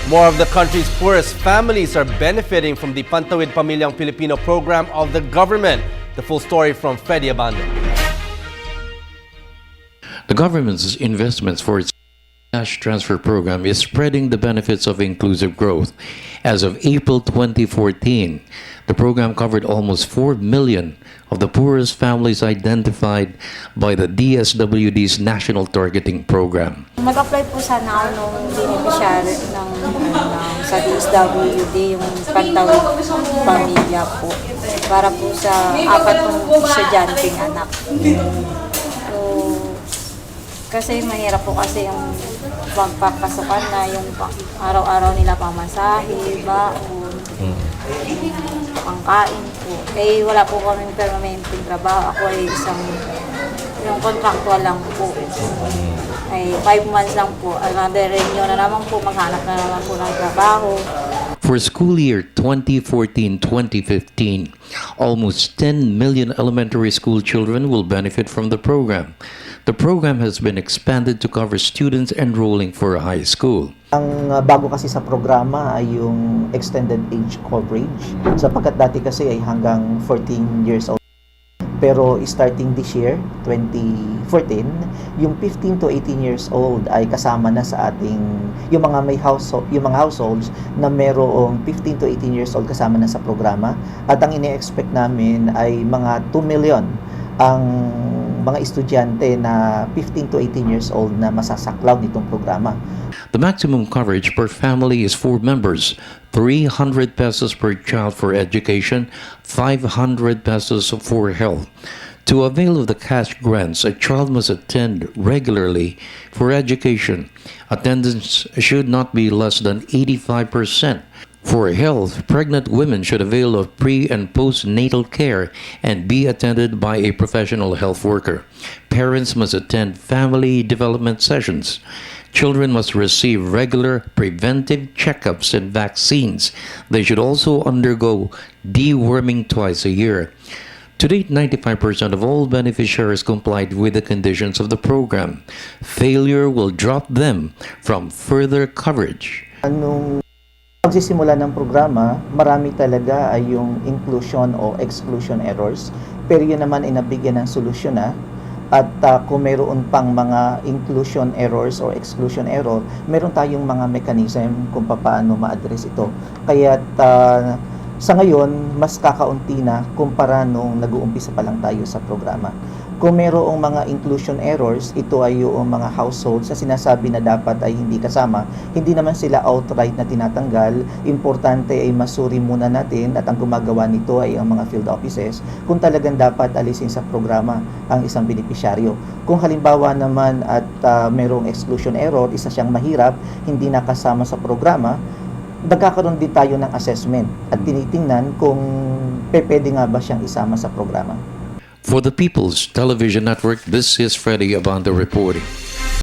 More of the country's poorest families are benefiting from the Pantawid Pamilyang Pilipino program of the government. The full story from Freddy Abando. The government's investments for its cash transfer program is spreading the benefits of inclusive growth. As of April 2014, the program covered almost 4 million of the poorest families identified by the DSWD's National Targeting Program. Mag-apply po sana ako nung beneficiary sa DSWD, yung Pantawid Pamilya po, para po sa 4 estudyanteng anak. So, kasi mahirap po kasi yung pagpapasukan na yung araw-araw nila pamasahe, baon, pangkain po. Eh, wala po kaming permanenteng trabaho. Ako ay yung contractual lang po. Ay, 5 months lang po. Renew na naman po, maghanap na naman po ng trabaho. For school year 2014-2015, almost 10 million elementary school children will benefit from the program. The program has been expanded to cover students enrolling for a high school. Ang bago kasi sa programa ay yung extended age coverage, sapagkat dati kasi ay hanggang 14 years old. Pero starting this year, 2014, yung 15 to 18 years old ay kasama na sa ating yung mga households na merong 15 to 18 years old kasama na sa programa. At ang ine-expect namin ay mga 2 million ang mga estudyante na 15 to 18 years old na masasaklaw nitong programa. The maximum coverage per family is 4 members, 300 pesos per child for education, 500 pesos for health. To avail of the cash grants, a child must attend regularly for education. Attendance should not be less than 85%. For health, pregnant women should avail of pre- and postnatal care and be attended by a professional health worker. Parents must attend family development sessions. Children must receive regular preventive checkups and vaccines. They should also undergo deworming twice a year. To date, 95% of all beneficiaries complied with the conditions of the program. Failure will drop them from further coverage. Anong pagsisimula ng programa, marami talaga ay yung inclusion o exclusion errors. Pero yun naman ay nabigyan ng solusyon na. At kung mayroon pang mga inclusion errors or exclusion error, meron tayong mga mechanism kung paano ma-address ito. Kaya sa ngayon, mas kakaunti na kumpara nung nag-uumpisa pa lang tayo sa programa. Kung mayroong mga inclusion errors, ito ay yung mga households na sinasabi na dapat ay hindi kasama. Hindi naman sila outright na tinatanggal. Importante ay masuri muna natin at ang gumagawa nito ay ang mga field offices kung talagang dapat alisin sa programa ang isang benepisyaryo. Kung halimbawa naman at mayroong exclusion error, isa siyang mahirap, hindi nakasama sa programa, nagkakaroon din tayo ng assessment at tinitingnan kung pwede nga ba siyang isama sa programa. For the People's Television Network, this is Freddy Abando reporting.